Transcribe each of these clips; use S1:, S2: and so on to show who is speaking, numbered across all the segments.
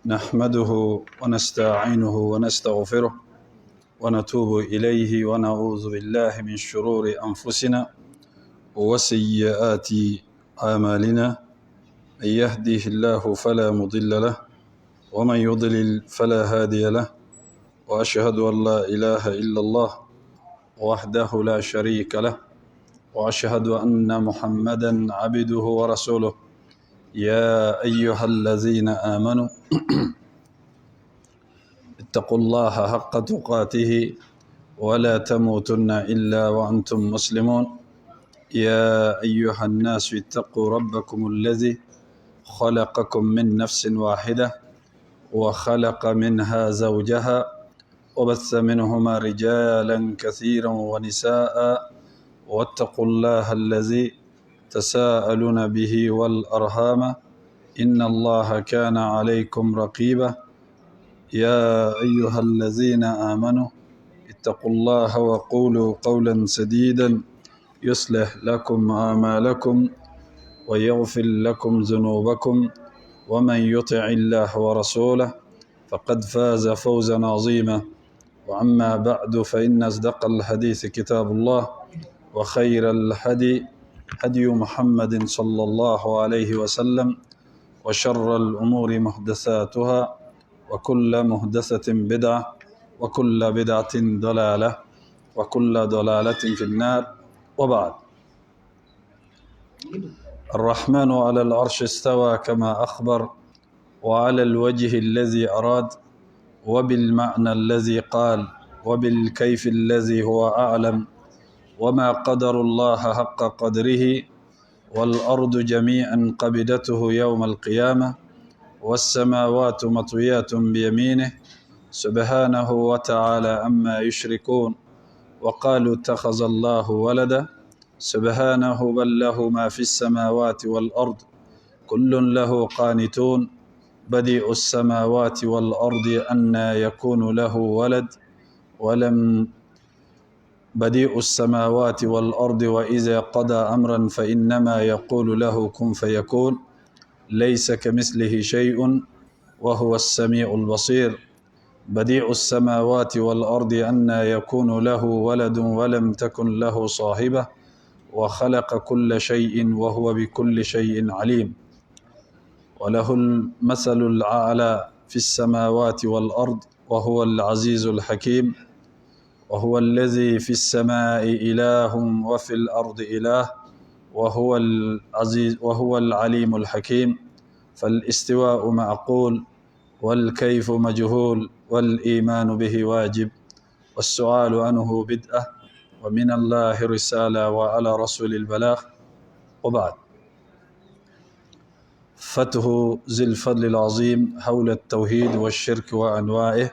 S1: نحمده ونستعينه ونستغفره ونتوب إليه ونعوذ بالله من شرور أنفسنا وسيئات أعمالنا. من يهده الله فلا مضل له ومن يضلل فلا هادي له، وأشهد أن لا إله إلا الله وحده لا شريك له، وأشهد أن محمدا عبده ورسوله. يا أيها الذين آمنوا اتقوا الله حق تقاته ولا تموتن إلا وأنتم مسلمون. يا أيها الناس اتقوا ربكم الذي خلقكم من نفس واحدة وخلق منها زوجها وبث منهما رجالا كثيرا ونساء، واتقوا الله الذي تساءلون به والأرحام إن الله كان عليكم رقيبا. يا أيها الذين آمنوا اتقوا الله وقولوا قولا سديدا يصلح لكم أعمالكم ويغفر لكم ذنوبكم، ومن يطع الله ورسوله فقد فاز فوزا عظيما. وأما بعد فإن أصدق الحديث كتاب الله، وخير الهدي هدي محمد صلى الله عليه وسلم، وشر الأمور محدثاتها، وكل محدثة بدعة، وكل بدعة ضلالة، وكل ضلالة في النار. وبعد، الرحمن على العرش استوى كما أخبر، وعلى الوجه الذي أراد، وبالمعنى الذي قال، وبالكيف الذي هو أعلم، وما قدر الله حق قدره، والأرض جميعا قبضته يوم القيامة، والسماوات مطويات بيمينه سبحانه وتعالى عما يشركون. وقالوا اتخذ الله ولدا، سبحانه بل له ما في السماوات والأرض كل له قانتون. بديع السماوات والأرض أنى يكون له ولد بديع السماوات والأرض وإذا قضى أمرا فإنما يقول له كن فيكون. ليس كمثله شيء وهو السميع البصير. بديع السماوات والأرض أنى يكون له ولد ولم تكن له صاحبة، وخلق كل شيء وهو بكل شيء عليم. وله المثل الأعلى في السماوات والأرض وهو العزيز الحكيم. وهو الذي في السماء إله وفي الأرض إله، وهو العليم الحكيم. فالاستواء معقول، والكيف مجهول، والإيمان به واجب، والسؤال عنه بدعة، ومن الله رسالة، وعلى رسول البلاغ. وبعد، فتح ذي الفضل العظيم حول التوحيد والشرك وأنواعه،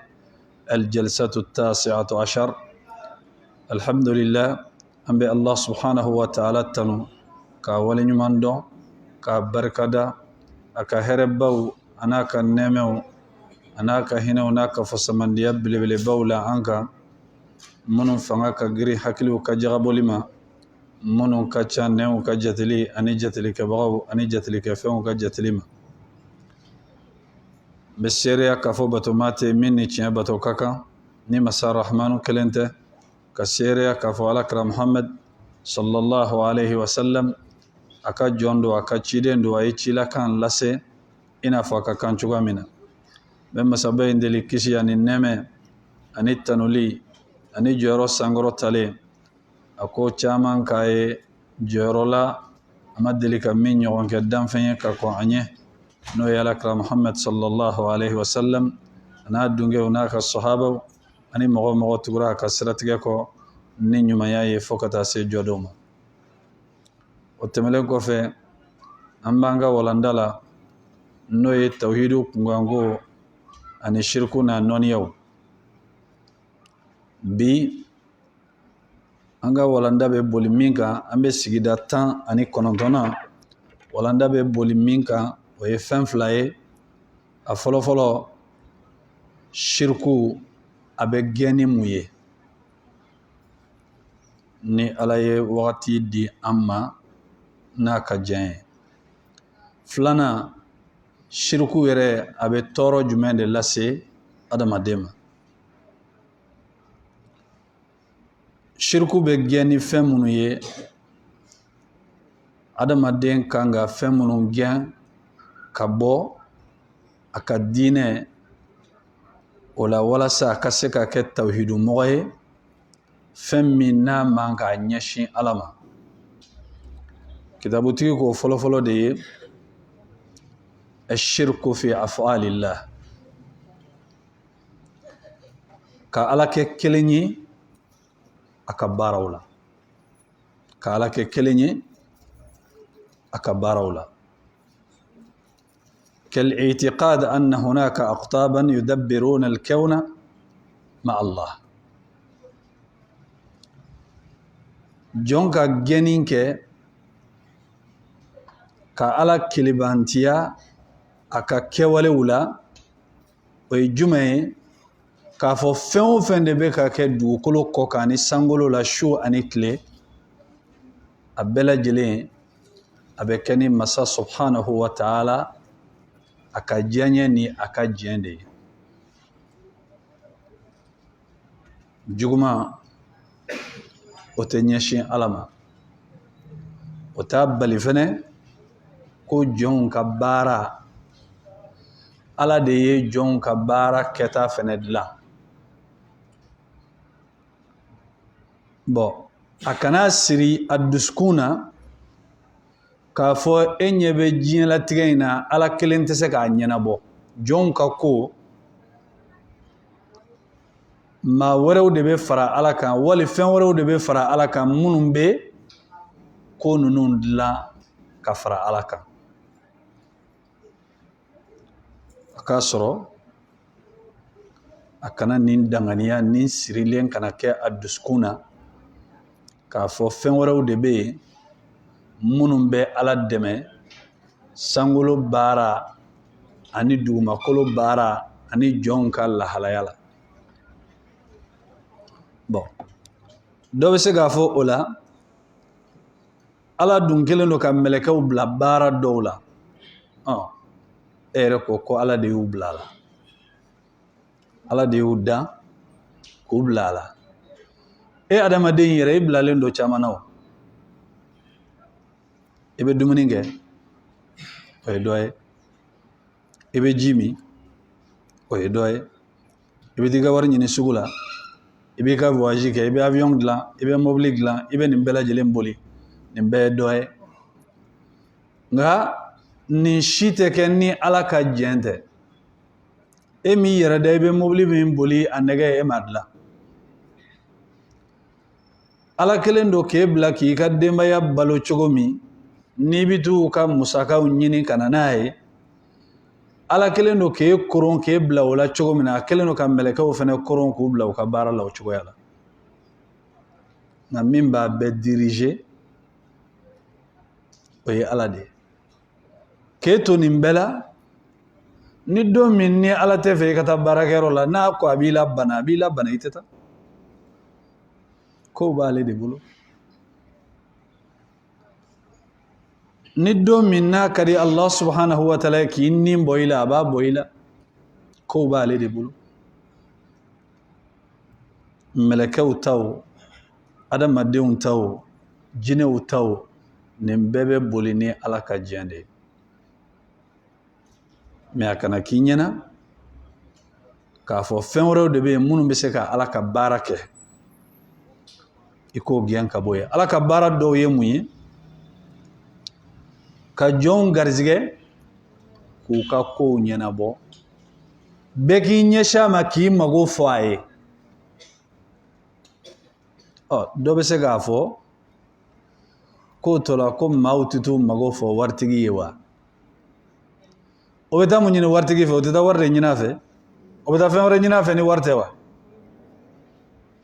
S1: الجلسة 19. الحمد لله أن الله سبحانه وتعالى تنو كاولي نماندو كبركدا أكا هربو أناك النمو أناك هنا وناك فسمن يبلي بلي بولا عنك منو فناك غري حكلو كجغبو لما منو كچان نيو كجتلي أني جتلي كبغو أني جتلي كفيو كجتلي بسيريا كفو بتو ماتي مني چين بتو كاكا ني مسار رحمن كلنته كسيريا كفو على محمد صلى الله عليه وسلم أكا جوندو أكا چيدين دو أي چيلا كان لسي إنا فاكا كان چوغا منا بما سبين دلي كيسي أني نمي أني تنولي أني جورو سانغرو تالي أكو چامان كاي جورو لا أما دلي كمين يغن كدام فين كاكو عنيه نو يالك محمد صلى الله عليه وسلم. أنا دونجي هناك الصحابة أني مغو تقرأ كسرتكو نينيو مياي فوكتا سي جودوما وتملكو في أمبانغا ولندالا نو التوحيد كنغانغو أن الشركنا نونيو بي أنغا ولندا ببولي مينكا أمبي سيجدا تان أني كونتونا ولندا ببولي مينكا ويفن فلاي أفولو فولو شركو أبغيني مويه ni alaye wakati di amma naka jaye flana shirku yɛrɛ a bɛ tɔɔrɔ jumɛn de lase adamaden ma. Shirku bɛ gɛn ni fɛn minnu ye adamaden kan ka fɛn minnu gɛn ka bɔ a ka diinɛ o la walasa a ka se ka kɛ tawhidumɔgɔ ye, fɛn min n'a man k'a ɲɛsin Ala ma. Kitabutigi ko fɔlɔfɔlɔ de ye ashirku fi af'alillah, ka Ala kɛ kelen ye a ka baaraw la, ka Ala kɛ kelen ye a ka baaraw la. كالاعتقاد أن هناك أقطابا يدبرون الكون مع الله. جون ka gɛnin kɛ ka Ala kelebantiya a ka kɛwalew la, o ye jumɛn ye? K'a fɔ fɛn o fɛn de bɛ ka kɛ dugukolo kɔ kan ani sankolo la su ani tile, a bɛɛ lajɛlen a bɛ kɛ ni masa subhanahu wa ta'ala a ka diɲɛ ni a ka diɲɛ de ye. Juguman o tɛ ɲɛsin Ala ma, o t'a bali fɛnɛ ko jɔnw ka baara, Ala de ye jɔnw ka baara kɛta fɛnɛ dilan. Bon, a kana siri a dusukun na k'a fɔ e ɲɛ bɛ diɲɛlatigɛ in na Ala kelen tɛ se k'a ɲɛnabɔ. Jɔnw ka ko maa wɛrɛw de bɛ fara Ala kan, wali fɛn wɛrɛw de bɛ fara Ala kan minnu bɛ ko ninnu dilan ka fara Ala kan. A k'a sɔrɔ a kana nin danganiya nin sirilen kana kɛ a dusukun na k'a fɔ fɛn wɛrɛw de bɛ yen minnu bɛ Ala dɛmɛ sankolo baara ani dugumakolo baara ani jɔnw ka lahalaya la. Bon, dɔ bɛ se k'a fɔ o la, Ala dun kelen don ka mɛlɛkɛw bila baara dɔw la. E yɛrɛ ko Ala de y'u bila a la. Ala de y'u dan k'u bila a la. E adamaden yɛrɛ, i bilalen don caman na o. I bɛ dumuni kɛ, o ye dɔ ye. I bɛ ji min, o ye dɔ ye. I bɛ t'i ka wari ɲini sugu la, i b'i ka voyage kɛ, i bɛ avion dilan, i bɛ mobile dilan, i bɛ nin bɛɛ lajɛlen boli, nin bɛɛ ye dɔ ye. Nka nin si tɛ kɛ ni Ala ka jɛn tɛ. E min yɛrɛ da, i bɛ mobile min boli a nɛgɛ e m'a dilan. Ala kelen don k'e bila k'i ka denbaya balo cogo min, n'i bɛ t'u ka musakaw ɲini ka na n'a ye, Ala kelen don k'e koron k'e bila o la cogo min na, a kelen don ka mɛlɛkɛw fana koron k'u bila u ka baara la o cogoya la. Nka min b'a bɛɛ diriger o ye Ala de ye. K'e to nin bɛɛ la, ni don min ni Ala tɛ fɛ i ka taa baarakɛyɔrɔ la, n'a ko a b'i la bana, a b'i la bana, i tɛ taa. Kow b'ale de bolo. Ni don min n'a ka di Allah subhanahu wa ta'ala k'i nin bɔ i la, a b'a bɔ i la. Kow b'ale de bolo. Mɛlɛkɛw taw, adamadenw taw, jinɛw taw, nin bɛɛ bɛ boli ni Ala ka jɛn de ye. Mais a kana k'i ɲɛna k'a fɔ fɛn wɛrɛw de bɛ yen minnu bɛ se ka Ala ka baara kɛ, i k'o gɛn ka bɔ yen. Ala ka baara dɔw ye mun ye? Ka jɔnw garizigɛ k'u ka kow ɲɛnabɔ, bɛɛ k'i ɲɛsin a ma k'i mago fɔ a ye. Dɔ bɛ se k'a fɔ k'o tɔ la ko maaw tɛ t'u mago fɔ waritigi ye wa? O bɛ taa mun ɲini waritigi fɛ? O tɛ taa wari de ɲini a fɛ? O bɛ taa fɛn wɛrɛ ɲini a fɛ ni wari tɛ wa?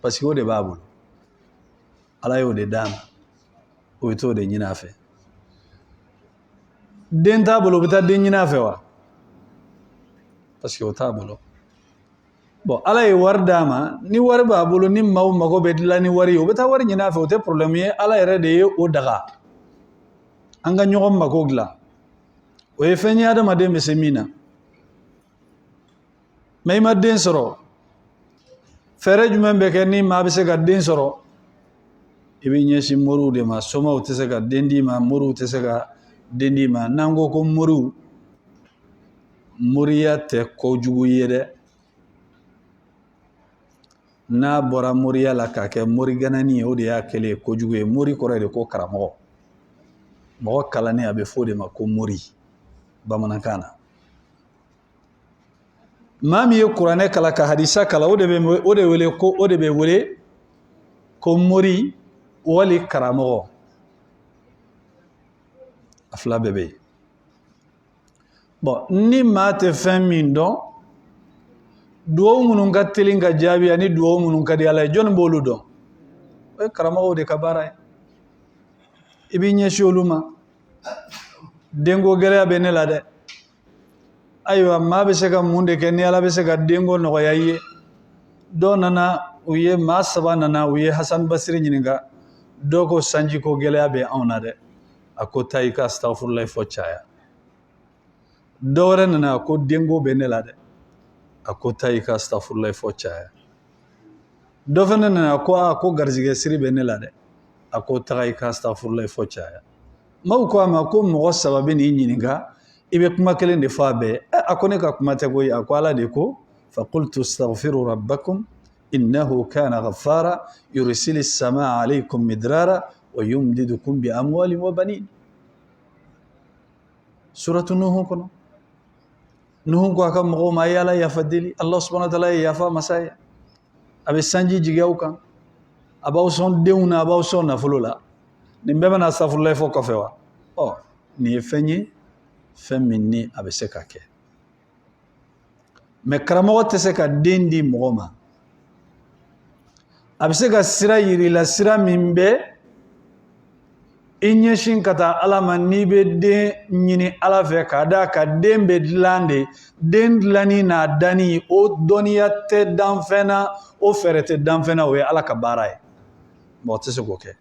S1: Parce que o de b'a bolo. Ala y'o de d'a ma, o bɛ t'o de ɲini a fɛ. Den t'a bolo, o bɛ taa den ɲini a fɛ wa? Parce que o t'a bolo. Bon, Ala ye wari d'a ma, ni wari b'a bolo, ni maaw mago bɛ dilan ni wari ye, o bɛ taa wari ɲini a fɛ, o tɛ problème ye. Ala yɛrɛ de ye o daga. An ka ɲɔgɔn mago dilan. o ye fɛn ye adamaden bɛ se min na mais i ma den sɔrɔ fɛɛrɛ jumɛn bɛ kɛ ni maa bɛ se ka den sɔrɔ i bɛ ɲɛsin moriw de ma somaw tɛ se ka den d'i ma moriw tɛ se ka den d'i ma n'an ko ko moriw moriya tɛ kojugu ye dɛ n'a bɔra moriya la k'a kɛ moriganani ye o de y'a kɛlen ye kojugu ye mori kɔrɔ de ko karamɔgɔ mɔgɔ kalannen a bɛ fɔ o de ma ko mori bamanankan na maa min ye kuranɛ kalan ka hadisa kalan o de bɛ wele ko mori wali karamɔgɔ a fila bɛɛ bɛ yen bon ni maa tɛ fɛn min dɔn duwawu minnu ka teli ka jaabi ani duwawu minnu ka di Ala ye jɔnni b'olu dɔn o ye karamɔgɔw de ka baara ye i b'i ɲɛsin olu ma denko gɛlɛya bɛ ne la dɛ ayiwa maa bɛ se ka mun de kɛ ni Ala bɛ se ka denko nɔgɔya i ye dɔw nana u ye maa 3 nana u ye Hasan Basiri ɲininka dɔw ko sanjiko gɛlɛya bɛ anw na dɛ a ko taa i ka astagfirullah fɔ caya dɔw wɛrɛ nana a ko denko bɛ ne la dɛ a ko taa i ka astagfirullah fɔ caya dɔ fana nana a ko garizigɛ siri bɛ ne la dɛ a ko taga i ka astagfirullah fɔ caya maaw ko a ma ko mɔgɔ 3 bɛ n'i ɲininka i bɛ kuma kelen de fɔ a bɛɛ a ko ne ka kuma tɛ koyi a ko Ala de ko faqultu astaghfiru rabbakum innahu kana ghaffara yursilu as-samaa alaykum midrara wa yumdidukum bi amwalin wa banin suratu nuh kono nuh ko aka mɔgɔw ma yala yafa deli Allah subhanahu wa ta'ala ye yafa masaya a bɛ sanji jigin aw kan a b'aw sɔn denw na a b'aw sɔn nafolo la nin bɛɛ bɛna astagfirullah fɔ kɔfɛ wa nin ye fɛn ye fɛn min ni a bɛ se ka kɛ mais karamɔgɔ tɛ se ka den di mɔgɔ ma a bɛ se ka sira yiri la sira min bɛ i ɲɛsin ka taa Ala ma n'i bɛ den ɲini Ala fɛ k'a d'a ka den bɛ dilan de den dilanni n'a danni o dɔnniya tɛ dan fɛn na o fɛɛrɛ tɛ dan fɛn na o ye Ala ka baara ye mɔgɔ tɛ se k'o kɛ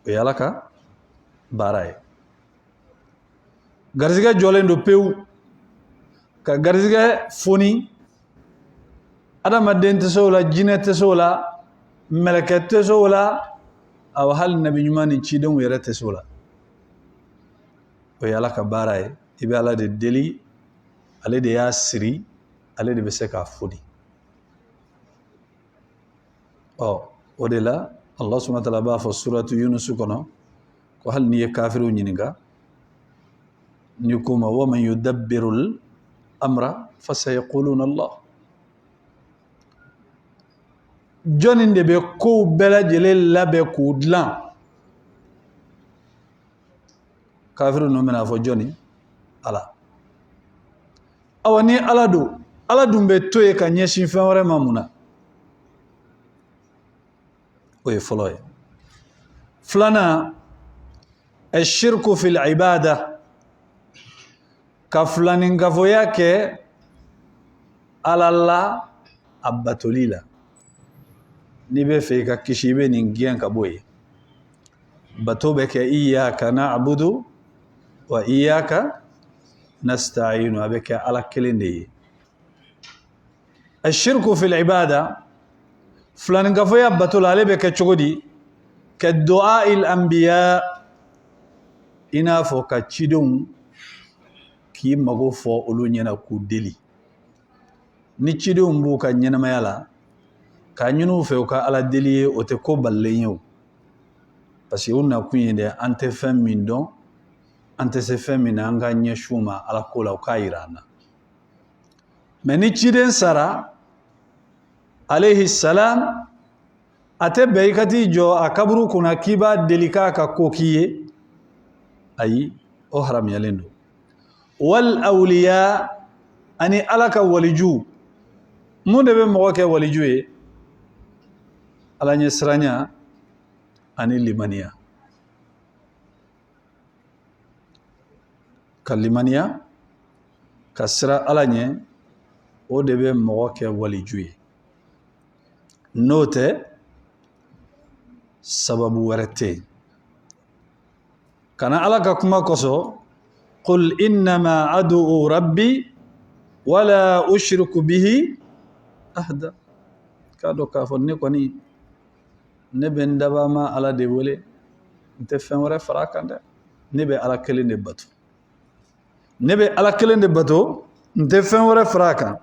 S1: o ye Ala ka baara ye garizigɛ jɔlen don pewu ka garizigɛ foni adamaden tɛ se o la jinɛ tɛ se o la mɛlɛkɛ tɛ se o la aw hali nabi ɲuman ni cidenw yɛrɛ tɛ se o la o ye Ala ka baara ye i bɛ Ala de deli ale de y'a siri ale de bɛ se k'a foni o de la Allah subhanahu wa ta'ala b'a fɔ suratu Yunus kɔnɔ ko hali n'i ye kafiriw ɲininka ni ko ma wa man yudabbirul amra fasayaquluna Allah jɔnni de bɛ kow bɛɛ lajɛlen labɛn k'u dilan kafiriw ninnu bɛna fɔ jɔnni Ala awa ni Ala don Ala dun bɛ to ye ka ɲɛsin fɛn wɛrɛ ma mun na o ye fɔlɔ ye filanan ashirku fil ibada ka filaninkafoya kɛ Ala la a batoli la n'i bɛ fɛ i ka kisi i bɛ nin gɛn ka bɔ yen bato bɛ kɛ iyyaka na'budu wa iyyaka nasta'inu a bɛ kɛ Ala kelen de ye ashirku fil ibada filaninkafoya bato la ale bɛ kɛ cogo di ka du'a il anbiya i n'a fɔ ka cidenw k'i mago fɔ olu ɲɛna k'u deli ni cidenw b'u ka ɲɛnamaya la k'a ɲini u fɛ u ka Ala deli ye o tɛ ko balilen ye o parce que u nakun ye dɛ an tɛ fɛn min dɔn an tɛ se fɛn min na an ka ɲɛsin u ma Ala ko la u k'a yira an na mais ni ciden sara alayhi salam a tɛ bɛn i ka t'i jɔ a kaburu kunna k'i b'a deli k'a ka ko k'i ye ayi o haramuyalen don wal awliya ani Ala ka waliju mun de bɛ mɔgɔ kɛ waliju ye Ala ɲɛ siranya ani limaniya ka limaniya ka sira Ala ɲɛ o de bɛ mɔgɔ kɛ waliju ye n'o tɛ sababu wɛrɛ tɛ yen kana ala ka kuma koso qul innama ad'u rabbi wala ushriku bihi ahda kado ka fo ne koni ne ben daba ma ala de wole nte fen wore farakande ne be ala kelen de bato ne be ala kelen de bato nte fen wore faraka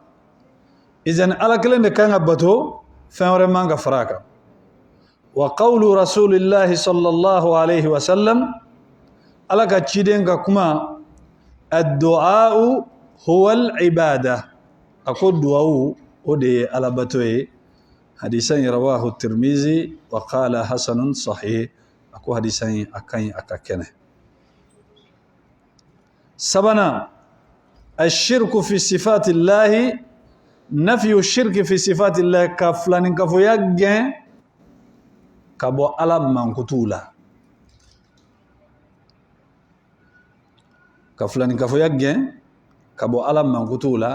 S1: izan ala kelen de kanga bato fen wore manga faraka wa qawlu rasulillahi sallallahu alayhi wa sallam ala ka ciden ka kuma ad-du'a huwa al-ibada ako du'a o de ala bato e hadisan rawahu at-tirmizi wa qala hasanun sahih ako hadisan akan akakene sabana الشرك في صفات الله نفي الشرك في صفات الله كفلان كفو يجن كبو على منكتولا كفلان كفو يجن كبو على منكتولا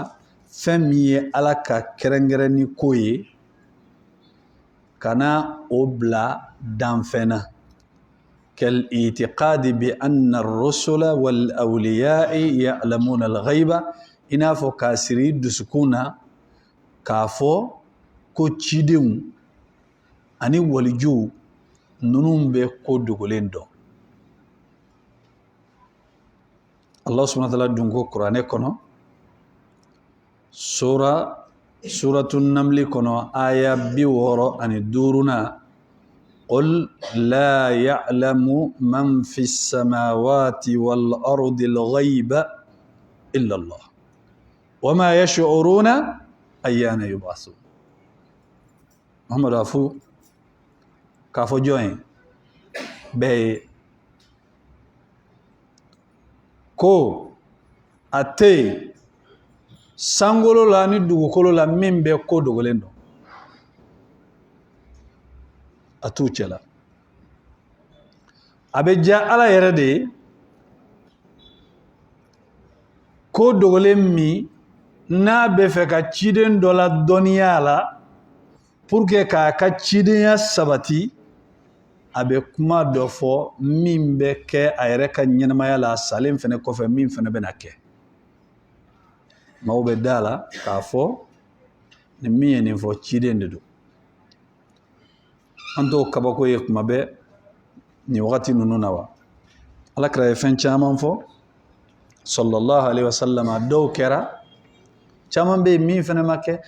S1: فمي على كرنجرني كوي كنا أبلا دانفنا كالاعتقاد بأن الرسل والأولياء يعلمون الغيب إنافو كاسري دسكونا كافو كوتشيديو أني ولجو ننوم بكود غلندو الله سبحانه وتعالى دونكو قرآن كنو سورة النمل كنو آية بيورو أني دورنا قل لا يعلم من في السماوات والأرض الغيب إلا الله وما يشعرون أيان يبعثون محمد أفو كافو جوين بي كو أتي سانغولو لاني دوغولو لا مين بي كو دوغولندو atuchela abeja ala yerede ko dogole mi na be fe ka ciden dola doniya la pour que ka ciden ya sabati abe kuma do fo min be ke ayre ka nyenmaya la salim fene ko fe min fene benake mawbe dala ka fo ni mi ni fo ciden do anto kabako ye kuma be ni wakati nunu nawa ala kra fen chaman fo sallallahu alaihi wasallam do kera chaman be min fene make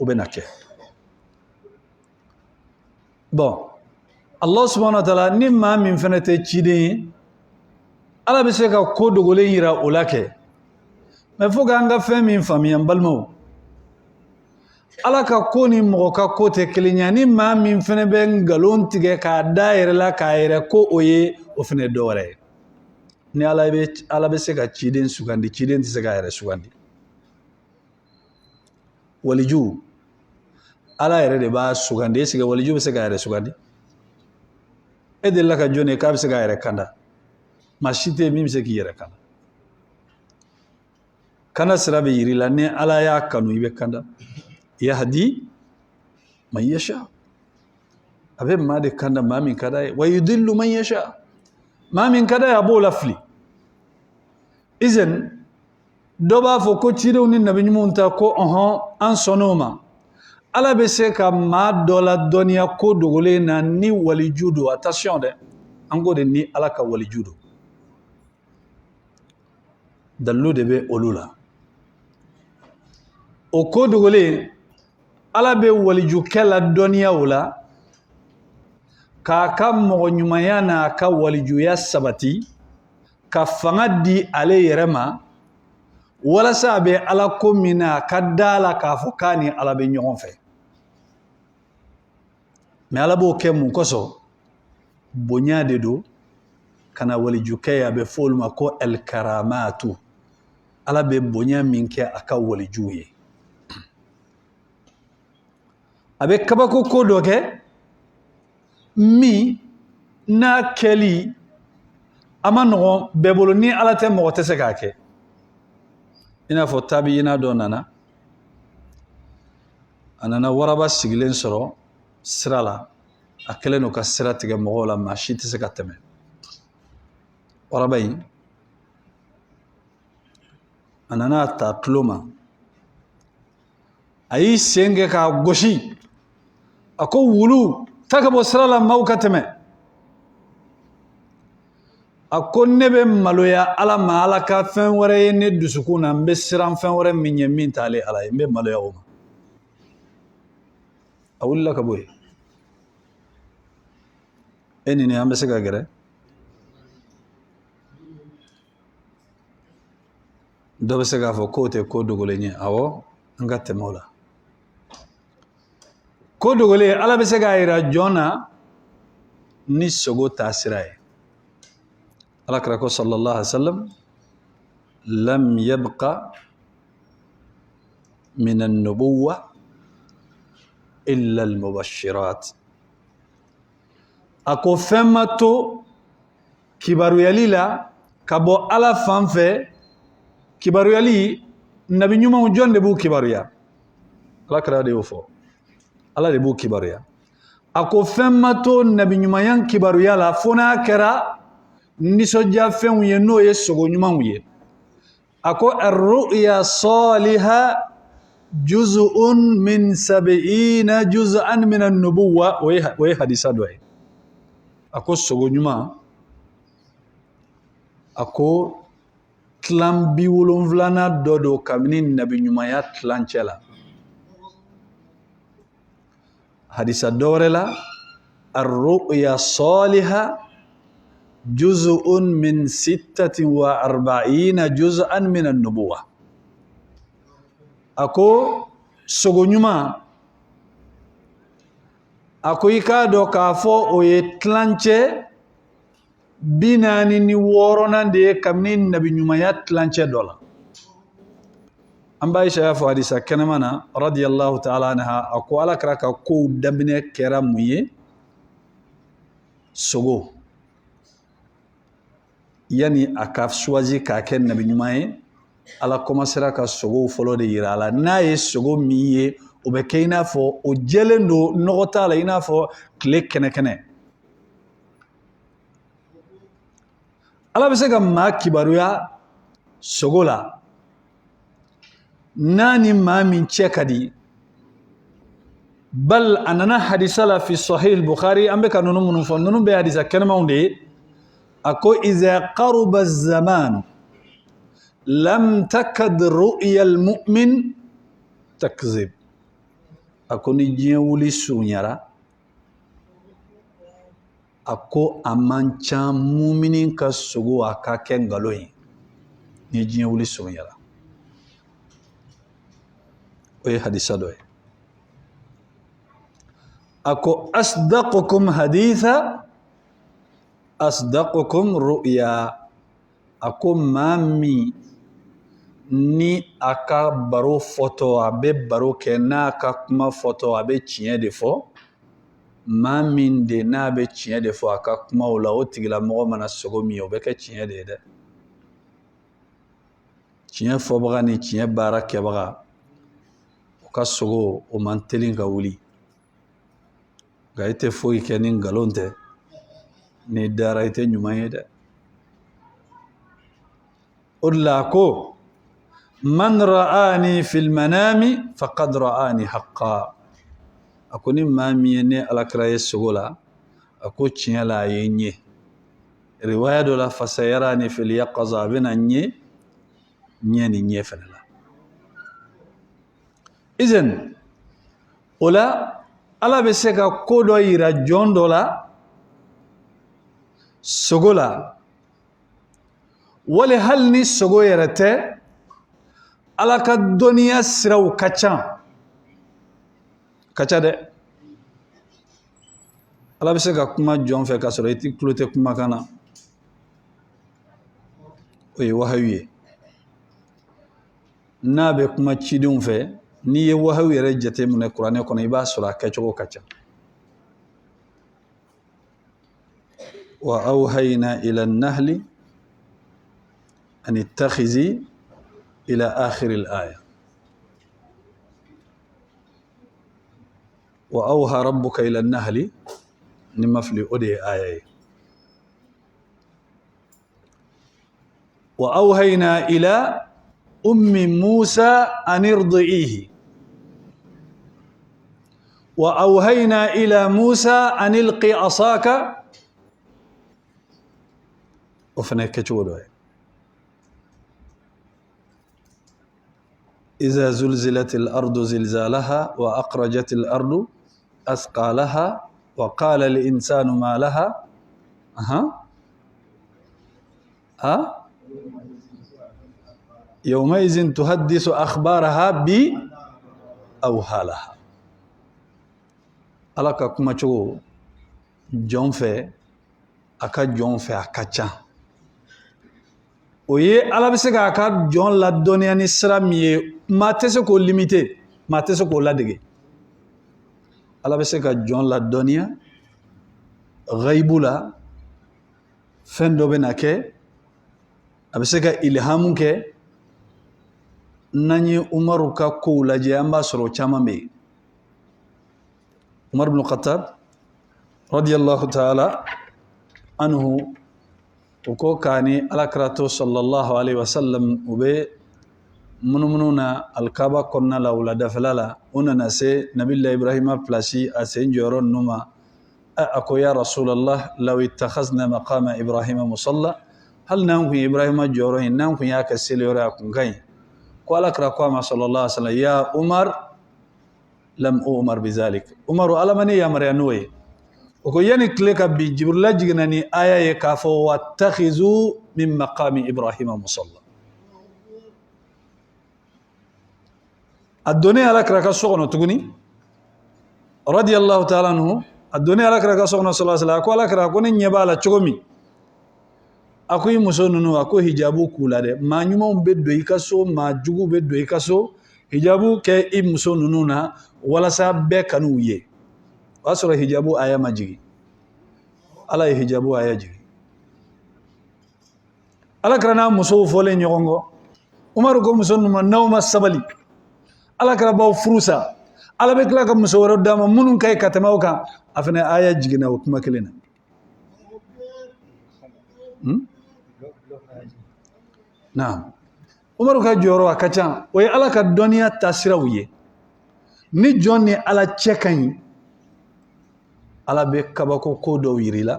S1: o be nake bon allah subhanahu wa ta'ala ni ma min fene te chidi ala be se ka ko dogole yira olake me fo ganga fe min famiyan balmo ala ka ko ni mogo ka ko te kilinya ni ma min fene be ngalon tige ka daire la ka ire ko oye o fene dore ni ala be se ka ciden sugandi ciden ti se ka ire sugandi waliju ala ire de ba sugandi se ka waliju be se ka ire sugandi e de la ka jone ka be se ka ire kanda mashite mi se ki ire kanda kana sira be yiri la ne ala ya kanu ibe kanda يهدي من يشاء أبي ما دي كان ما من كذا ويضل من يشاء ما من كذا أبو لفلي إذن دوبا فوكو تشيرو النبي نمونتا كو أن سونوما على بسيكا ما دولا الدنيا كو دولينا ني ولي جودو attention de ango de ni alaka wali judo dallu de be olula o ko dogole ala be waliju kala doniya wala ka ka mogo nyumaya na ka waliju ya sabati ka fanga di ale yerema wala sabe ala ko mina ka dala ka fokani ala be nyon fe me ala bo ke mun koso bonya de do kana waliju kaya be folma ko el karamatu ala be bonya minke aka waliju ye abe kabako ko doke mi na keli amano bebolo ni alate mo tese kake ina fo tabi ina do nana anana waraba sigilen soro sirala akeleno ka siratige mo la mashite se kateme warabai anana ta tuloma ayi senge ka goshi ako wulu takabo sirala maukateme ako nebe maloya ala ma ala ka fen wore ne dusukuna mbe siran fen wore minye min tale ala mbe maloya o awulla ka boy eni ne ambe sega gere do be sega fo kote ko dogole nye awo ngate mola ko dogole ala be sega ira jona ni sogo tasiraye ala krako sallallahu alaihi wasallam lam yabqa min an-nubuwwa illa al-mubashirat ako femato kibaru yalila kabo ala fanfe kibaru yali nabi nyuma jonde bu kibaru ya ala kra de ofo ala de bu kibaru ya ako femato nabi nyuma yan kibaru yala fona kera nisoja fen ye no ye sogo nyuma ye ako ar-ru'ya salihah juz'un min 70 juz'an min an-nubuwwa wa hadisa doy ako sogo nyuma ako tlambi wolonvlana dodo kamini nabi nyuma ya tlanchela hadisa dorela ar-ru'ya salihah juz'un min 46 juz'an min an-nubuwwa ako sogo nyuma ako ikado kafo oye tlanche binani ni worona de kamni nabi nyuma ya tlanche dola amba Aisha fa hadisa kanamana radiyallahu ta'ala anha ako ala kraka ko dabne kera muye sogo yani akaf choisi ka ken nabi nyuma ye ala commencera ka sogo folo de yira ala na ye sogo miye o be kayna fo o jelendo nogota la ina fo kle kene ala be se ka ma kibaruya sogo la nani ma min chekadi bal anana hadisa la fi sahih al-bukhari ambe kanunu munun fo nunu be hadisa kenema unde ako iza qaruba az-zaman lam takad ru'ya al-mu'min takzib ako ni jiyan wuli sunyara ako amancha mu'minin ka sugo aka ken galoyi ni jiyan wuli sunyara oye hadisa doy ako asdaqukum haditha asdaqukum ru'ya ako mami ni aka baro photo abe baro kena aka kuma photo abe tiɲɛ de fɔ maa min de n'a bɛ tiɲɛ de fɔ aka kuma o la o tigila mɔgɔ mana sogo min o bɛ kɛ tiɲɛ de ye dɛ tiɲɛ fɔbaga ni tiɲɛ baara kɛbaga o ka sogo o man teli ka wuli nka i tɛ foyi kɛ ni nkalon tɛ ni dara i tɛ ɲuman ye dɛ o de la ko man ra'ani fil manami faqad ra'ani haqqan ako ni maa min ye ne alakira ye sogo la ako tiɲɛ la a ye n ye riwaya dɔ la fasayarani fil yaqaza a bɛna n ye ɲɛ ni ɲɛ fɛnɛ la izen o la ala bɛ se ka ko dɔ yira jɔn dɔ la sogo la wali hali ni sogo yɛrɛ tɛ ala ka dɔnniya siraw ka ca dɛ ala bɛ se ka kuma jɔn fɛ ka sɔrɔ i tulo tɛ kumakan na o ye wahayu ye n'a bɛ kuma cidenw fɛ n'i ye wahayu yɛrɛ jateminɛ kuranɛ kɔnɔ i b'a sɔrɔ a kɛcogo ka ca wa awhayna ila an-nahli an ittakhizi ila akhir al-aya wa awha rabbuka ila an-nahli ni mafli ode aya وأوهينا إلى أم موسى أن ارضعيه وأوهينا إلى موسى أن القي عصاك وفنك جودة إذا زلزلت الأرض زلزالها وأخرجت الأرض أثقالها وقال الإنسان ما لها يومئذ تحدث أخبارها بأوهالها ألاك كما تشو جون في أكا جون في أكاچا oye ala bɛ se k'a ka jɔn ladɔnniya ni sira min ye maa tɛ se k'o limiter maa tɛ se k'o ladege ala bɛ se ka jɔn ladɔnniya ghaibu la fɛn dɔ bɛ na kɛ a bɛ se ka ilhamu kɛ n'an ye umaru ka kow lajɛ an b'a sɔrɔ o caman bɛ yen umar ibn khattab radiyallahu ta'ala anhu uko kani alakarato sallallahu alaihi wasallam ube mununa alkaba konna la wala dafalala unana se nabilla ibrahima plasi asen joron numa ako ya rasulullah law ittakhazna maqama ibrahima musalla hal nan ku ibrahima joron nan ku ya kasile yora kun kai ko alakara ko ma sallallahu alaihi wasallam ya umar lam umar bizalik umaru alamani ya maryanoye oko yani kile ka bi jibrila jigina ni aya ye k'a fɔ wattakhizu min maqami ibrahima musalla a donnen alakira ka so kɔnɔ tuguni radiyallahu ta'ala anhu a donnen alakira ka so kɔnɔ sallallahu alaihi wasallam a ko alakira ko ne ɲɛ b'a la cogo min a ko i muso ninnu a ko hijabu k'u la dɛ maa ɲumanw bɛ don i ka so maa juguw bɛ don i ka so hijabu kɛ i muso ninnu na walasa bɛɛ kan'u ye o y'a sɔrɔ hijabu aya ma jigin ala ye hijabu aya jigin alakira n'a musow fɔlen ɲɔgɔn kɔ umaru ko muso ninnu ma n'aw ma sabali alakira b'aw furu sa ala bɛ tila ka muso wɛrɛw d'a ma minnu ka ɲi ka tɛmɛ aw kan a fana aya jiginna o kuma kelen na umaru ka jɔyɔrɔ a ka ca o ye ala ka dɔnniya taasiraw ye ni jɔn ni ala cɛ ka ɲi ala bɛ kabako ko dɔw yiri la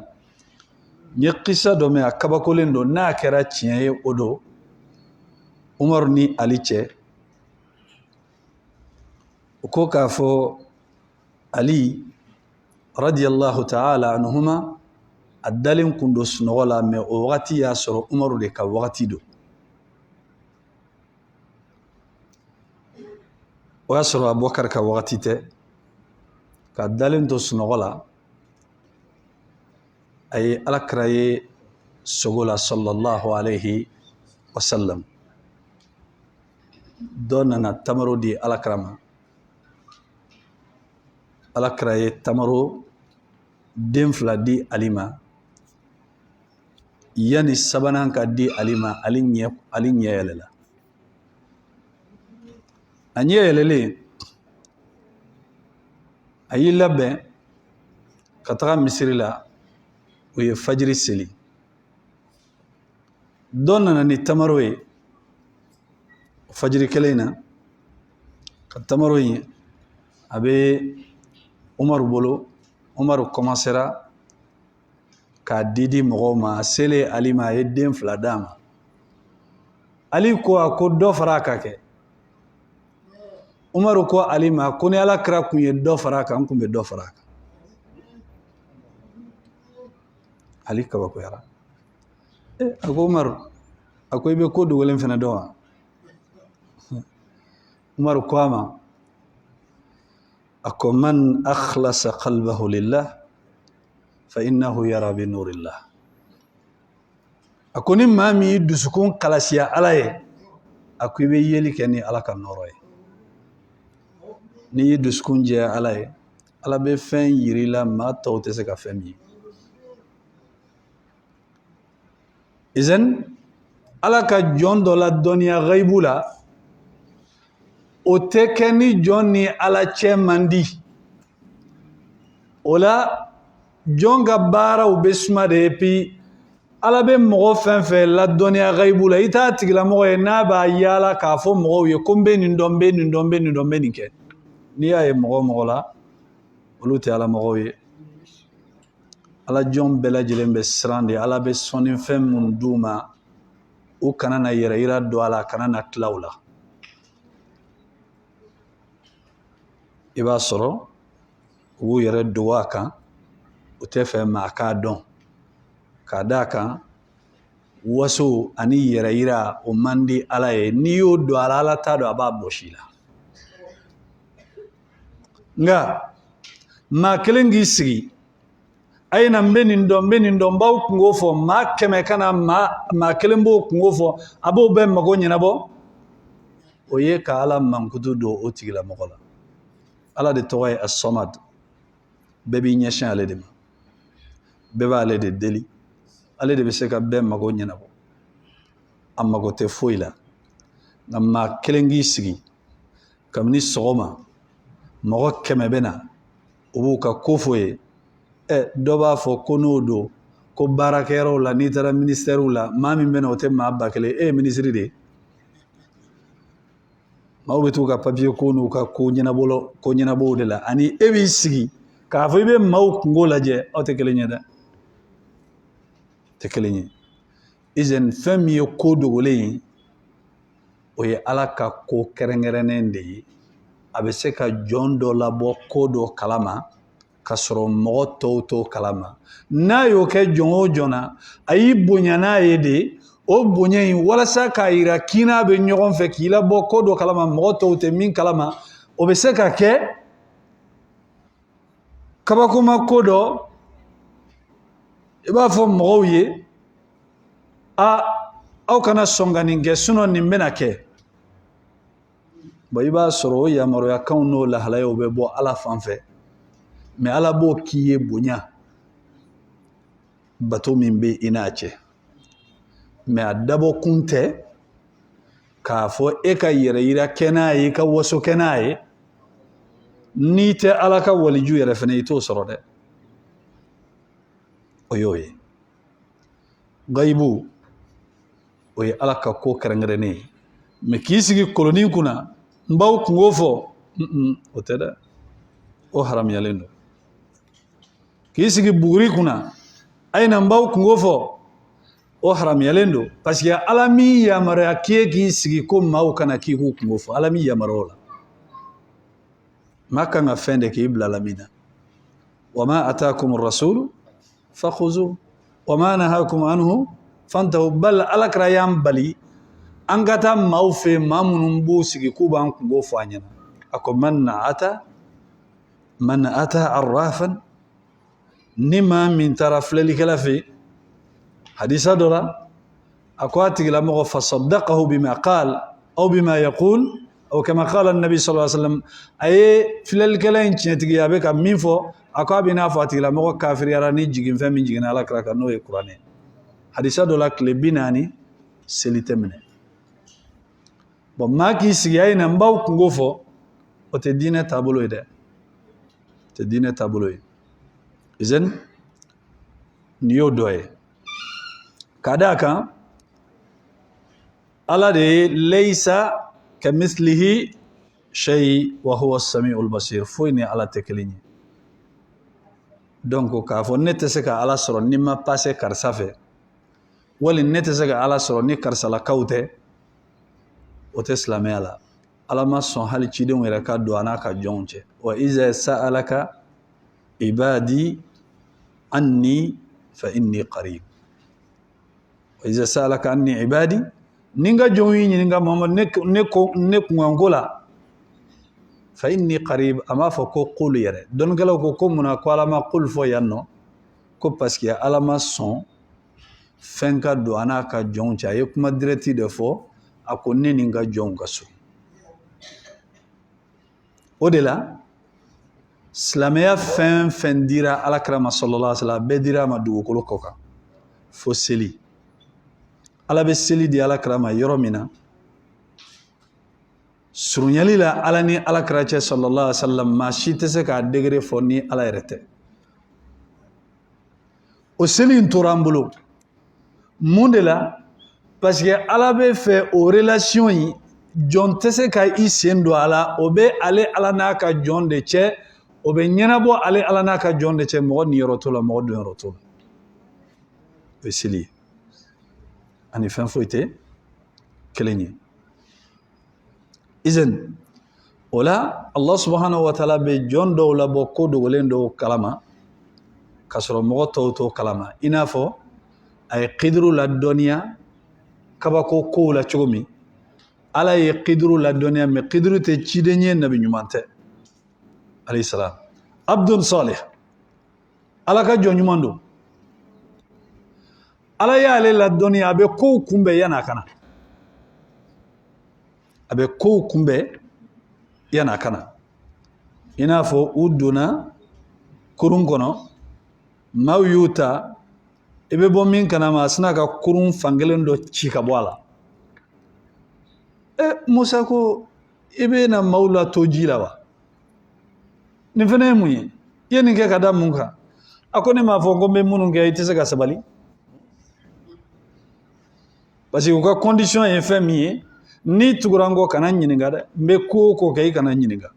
S1: n ye kisa dɔ mɛn a kabakolen don n'a kɛra tiɲɛ ye o don umaru ni ali cɛ u ko k'a fɔ ali radiyallahu ta'ala anhuma a dalen kun don sunɔgɔ la mɛ o wagati y'a sɔrɔ umaru de ka wagati don o y'a sɔrɔ abubakar ka wagati tɛ ka dalen to sunɔgɔ la a ye alakira ye sogo la sallallahu alaihi wasallam dɔ nana tamaro di alakira ma alakira ye tamaro den 2 di ali ma yani sabanan ka di ali ma ali ɲɛ yɛlɛla a ɲɛ yɛlɛlen a y'i labɛn ka taga misiri la o ye fajiri seli dɔ nana ni tamaro ye fajiri kelen na ka tamaro in a bɛ umaru bolo umaru commencera k'a di mɔgɔw ma a selen ali ma a ye den 2 d'a ma ali ko a ko dɔ fara a ka kɛ umaru ko ali ma ko ni alakira kun ye dɔ fara a kan n kun bɛ dɔ fara a kan ali kabakoyara a ko umaru a ko i bɛ ko dogolen fana dɔn wa umaru ko a ma a ko man akhlasa qalbahu lillah fa innahu yara bi nurillah a ko ni maa min y'i dusukun kalasiya ala ye a ko i bɛ yeli kɛ ni ala ka nɔɔrɔ ye n'i y'i dusukun jɛya ala ye ala bɛ fɛn yiri la maa tɔw tɛ se ka fɛn min ye izan ala ka jɔn dɔ la dɔnniya ghaibu la o tɛ kɛ ni jɔn ni ala cɛ man di o la jɔn ka baaraw bɛ suma de puis ala be mɔgɔ fɛn fɛn ladɔnniya gaibu la i t'a tigilamɔgɔ ye n'a b'a yaala k'a fɔ mɔgɔw ye ko n bɛ nin dɔn n bɛ nin dɔn n bɛ nin dɔn n bɛ nin kɛ n'i y'a ye mɔgɔ mɔgɔ la olu tɛ ala mɔgɔw ye ala jɔn bɛɛ lajɛlen bɛ siran de ala bɛ sɔnni fɛn minnu d'u ma u kana na yɛrɛ yira don a la kana na tila u la i b'a sɔrɔ u b'u yɛrɛ dogo a kan u tɛ fɛ maa k'a dɔn k'a d'a kan waso ani yɛrɛ yira o man di ala ye n'i y'o don a la ala t'a dɔn a b'a bɔsi la nka maa kelen k'i sigi a ye na n bɛ nin dɔn n bɛ nin dɔn n b'aw kungo fɔ maa kɛmɛ ka na maa kelen b'o kungo fɔ a b'o bɛɛ mago ɲɛnabɔ o ye ka ala mankutu don o tigilamɔgɔ la ala de tɔgɔ ye as-samad bɛɛ b'i ɲɛsin ale de ma bɛɛ b'ale de deli ale de bɛ se ka bɛɛ mago ɲɛnabɔ a mago tɛ foyi la nka maa kelen k'i sigi kabini sɔgɔma mɔgɔ kɛmɛ bɛ na u b'u ka ko fɔ ye dɔ b'a fɔ ko n'o don ko baarakɛyɔrɔw la n'i taara ministɛriw la maa min bɛ na o tɛ maa ba kelen e ye minisiri de ye maaw bɛ t'u ka papiye ko n'u ka ko ɲɛnabɔw de la ani e b'i sigi k'a fɔ i bɛ maaw kungo lajɛ aw tɛ kelen ye dɛ tɛ kelen ye izɛn fɛn min ye ko dogolen ye o ye ala ka ko kɛrɛnkɛrɛnnen de ye a bɛ se ka jɔn dɔ labɔ ko dɔ kalama ka sɔrɔ mɔgɔ tɔw t'o kalama n'a y'o kɛ jɔn o jɔn na a y'i bonya n'a ye de o bonya in walasa k'a yira k'i n'a bɛ ɲɔgɔn fɛ k'i labɔ ko dɔ kalama mɔgɔ tɔw tɛ min kalama o bɛ se ka kɛ kabakoma ko dɔ i b'a fɔ mɔgɔw ye aw kana sɔn ka nin kɛ sinɔn nin bɛna kɛ i b'a sɔrɔ o yamaruyakanw n'o lahalayaw bɛ bɔ ala fan fɛ mɛ ala b'o k'i ye bonya bato min bɛ i n'a cɛ mɛ a dabɔ kun tɛ k'a fɔ e ka yɛrɛ yira kɛ n'a ye i ka waso kɛ n'a ye n'i tɛ ala ka waliju yɛrɛ fana i t'o sɔrɔ dɛ o y'o ye gayibu o ye ala ka ko kɛrɛnkɛrɛnnen ye mɛ k'i sigi kolonin kunna n b'aw kungo fɔ o tɛ dɛ o haramuyalen don k'i sigi buguri kunna a ye na n b'aw kungo fɔ o haramuyalen don parce que ala min yamaruya k'i k'i sigi ko maaw kana k'i k'u kungo fɔ ala min yamaruya o la maa kan ka fɛn de k'i bila la min na wa ma ataakum rasulu fakhuzu wa ma nahakum anhu fantahu bal alakira y'an bali an ka taa maaw fɛ maa minnu b'u sigi k'u b'an kungo fɔ an ɲɛna a ko man ata arrafan ni maa min taara filɛlikɛla fɛ hadisa dɔ la a ko a tigilamɔgɔ fasaddaqahu bima qala aw bima yaqul aw kama qala nabi sallallahu alaihi wasallam a ye filɛlikɛla in tiɲɛtigi a bɛ ka min fɔ a ko a bɛ n'a fɔ a tigilamɔgɔ kafiriyara ni jiginfɛn min jiginna alakira kan n'o ye kuranɛ hadisa dɔ la tile 40 seli tɛ minɛ maa k'i sigi a ye na n b'aw kungo fɔ o tɛ diinɛ taabolo ye dɛ o tɛ diinɛ taabolo ye izɛn nin y'o dɔ ye ka d'a kan ala de ye laysa kamithlihi shay wa huwa as-sami'ul basir foyi ni ala tɛ kelen ye donc k'a fɔ ne tɛ se ka ala sɔrɔ ni ma passe karisa fɛ wali ne tɛ se ka ala sɔrɔ ni karisalakaw tɛ o tɛ silamɛya la ala ma sɔn hali cidenw yɛrɛ ka don a n'a ka jɔnw cɛ wa iza sa'alaka ibadi anni fa inni qarib wa iza sa'alaka anni ibadi ni n ka jɔnw y'i ɲininka Muhamadu ne kunkanko la fa inni qarib a m'a fɔ ko qul yɛrɛ dɔnnikɛlaw ko munna ko ala ma qul fɔ yan nɔ ko parce que ala ma sɔn fɛn ka don a n'a ka jɔnw cɛ a ye kuma direct de fɔ a ko ne ni n ka jɔnw ka so o de la silamɛya fɛn fɛn dira alakira ma sallallahu alaihi wasallam bɛɛ dira a ma dugukolo kɔ kan fo seli ala bɛ seli di alakira ma yɔrɔ min na surunyali la ala ni alakira cɛ sallallahu alaihi wasallam maa si tɛ se k'a degré fɔ ni ala yɛrɛ tɛ o seli in tora an bolo mun de la parce que ala bɛ fɛ o relation in jɔn tɛ se ka i sen don a la o bɛ ale ala n'a ka jɔn de cɛ o bɛ ɲɛnabɔ ale ala n'a ka jɔn de cɛ mɔgɔ niyɔrɔ t'o la mɔgɔ donyɔrɔ t'o la o ye seli ye ani fɛn foyi tɛ kelen ye izin o la Allah subhanahu wa ta'ala bɛ jɔn dɔw labɔ ko dogolen dɔw kalama ka sɔrɔ mɔgɔ tɔw t'o kalama i n'a fɔ a ye kiduru ladɔnniya kabako kow la cogo min ala ye kiduru ladɔnniya mais kiduru tɛ ciden ye nabi ɲuman tɛ alayhi salam abdun salih ala ka jɔn ɲuman don ala y'ale ladɔnniya a bɛ kow kunbɛn yan'a kana a bɛ kow kunbɛn yan'a kana i n'a fɔ u donna kurun kɔnɔ maaw y'u ta i bɛ bɔ min kalama a sina ka kurun fankelen dɔ ci ka bɔ a la Musa ko i bɛ na maaw lato ji la wa nin fana ye mun ye i ye nin kɛ ka da mun kan a ko ne m'a fɔ ko n bɛ minnu kɛ i tɛ se ka sabali parce que u ka condition ye fɛn min ye ni tugura n kɔ kana n ɲininka dɛ n bɛ ko o ko kɛ i kana n ɲininka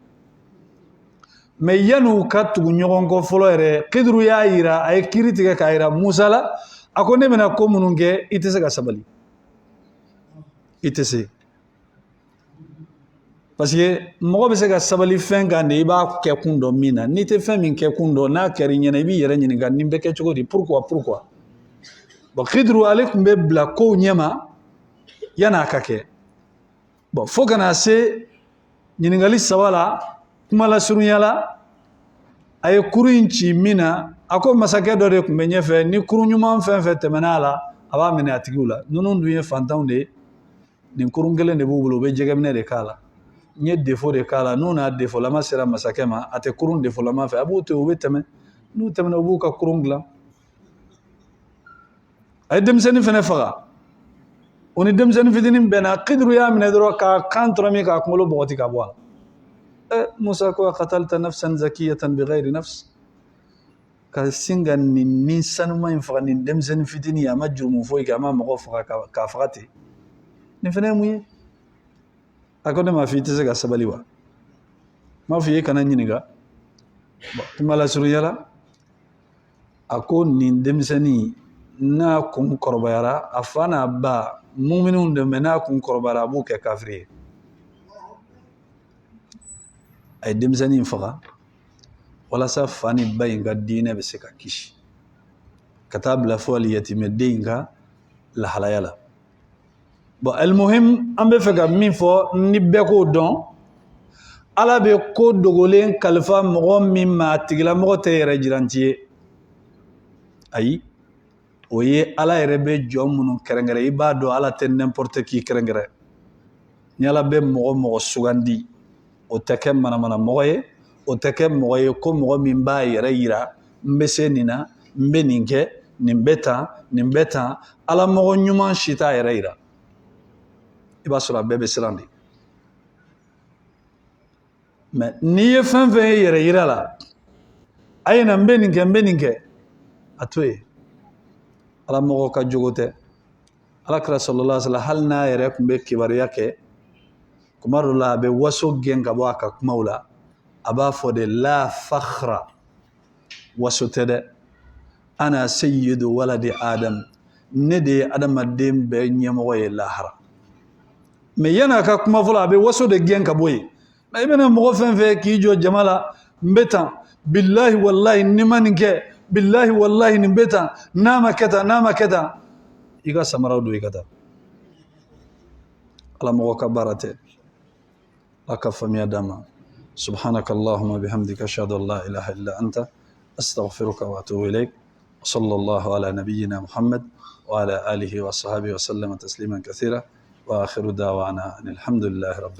S1: mais yan'u ka tugu ɲɔgɔn kɔ fɔlɔ yɛrɛ Kiduru y'a yira a ye kiiri tigɛ k'a yira Musa la a ko ne bɛna ko minnu kɛ i tɛ se ka sabali i tɛ se parce que mɔgɔ bɛ se ka sabali fɛn kan de i b'a kɛ kun dɔn min na n'i tɛ fɛn min kɛ kun dɔn n'a kɛra i ɲɛna i b'i yɛrɛ ɲininka nin bɛ kɛ cogo di pourquoi bon Kiduru ale tun bɛ bila kow ɲɛma yan'a ka kɛ bon fo kana se ɲininkali saba la kuma lasurunya la a ye kurun in ci min na a ko masakɛ dɔ de tun bɛ ɲɛfɛ ni kurun ɲuman fɛn fɛn tɛmɛna a la a b'a minɛ a tigiw la ninnu dun ye fantanw de ye nin kurun kelen de b'u bolo u bɛ jɛgɛminɛ de k'a la n ye défaut de k'a la n'u n'a défaut lama sera masakɛ ma a tɛ kurun défaut lama fɛ a b'u to yen u bɛ tɛmɛ n'u tɛmɛna u b'u ka kurun dilan a ye denmisɛnnin fana faga o ni denmisɛnnin fitinin bɛnna Kiduru y'a minɛ dɔrɔn k'a kan tɔrɔmi k'a kunkolo bɔgɔti ka bɔ a la Musa ko qatalta nafsan zakiyatan bighayri nafs ka sin ka nin sanuma in faga nin denmisɛnnin fitinin a ma jurumu foyi kɛ a ma mɔgɔ faga k'a faga ten nin fana ye mun ye a ko ne m'a fɔ i tɛ se ka sabali wa m'a fɔ i ye kana ɲininka kuma lasurunya la a ko nin denmisɛnnin n'a kun kɔrɔbayara a fa n'a ba muminun de mais n'a kun kɔrɔbayara a b'u kɛ kafiri ye a ye denmisɛnnin in faga walasa fa ni ba in ka diinɛ bɛ se ka kisi ka taa bila fo hali yatimɛden in ka lahalaya la bon almuhim an bɛ fɛ ka min fɔ ni bɛɛ k'o dɔn ala bɛ ko dogolen kalifa mɔgɔ min ma a tigilamɔgɔ tɛ yɛrɛ jiranti ye ayi o ye ala yɛrɛ bɛ jɔn minnu kɛrɛnkɛrɛn i b'a dɔn ala tɛ n'importe qui kɛrɛnkɛrɛn ni ala bɛ mɔgɔ mɔgɔ sugandi o tɛ kɛ manamana mɔgɔ ye o tɛ kɛ mɔgɔ ye ko mɔgɔ min b'a yɛrɛ yira n bɛ se nin na n bɛ nin kɛ nin bɛ tan nin bɛ tan ala mɔgɔ ɲuman si t'a yɛrɛ yira i b'a sɔrɔ a bɛɛ bɛ siran de mais n'i ye fɛn fɛn ye yɛrɛ yira la a ye na n bɛ nin kɛ n bɛ nin kɛ a to yen ala mɔgɔ ka jogo tɛ alakira sallallahu alaihi wa sallam hali n'a yɛrɛ tun bɛ kibaruya kɛ kuma dɔ la a bɛ waso gɛn ka bɔ a ka kumaw la a b'a fɔ de la fakhra waso tɛ dɛ ana sayyidu waladi adam ne de ye adamaden bɛɛ ɲɛmɔgɔ ye lahara mais yan'a ka kuma fɔlɔ a bɛ waso de gɛn ka bɔ yen mais i bɛna mɔgɔ fɛn fɛn k'i jɔ jama la n bɛ tan billahi wallahi ni ma nin kɛ billahi wallahi nin bɛ tan n'a ma kɛ tan n'a ma kɛ tan i ka samaraw don i ka taa ala mɔgɔ ka baara tɛ ala ka faamuya d'an ma سبحانك اللهم وبحمدك أشهد أن لا إله إلا أنت أستغفرك وأتوب إليك وصلى الله على نبينا محمد وعلى آله وصحبه وسلم تسليما كثيرا وآخر دعوانا أن الحمد لله رب العالمين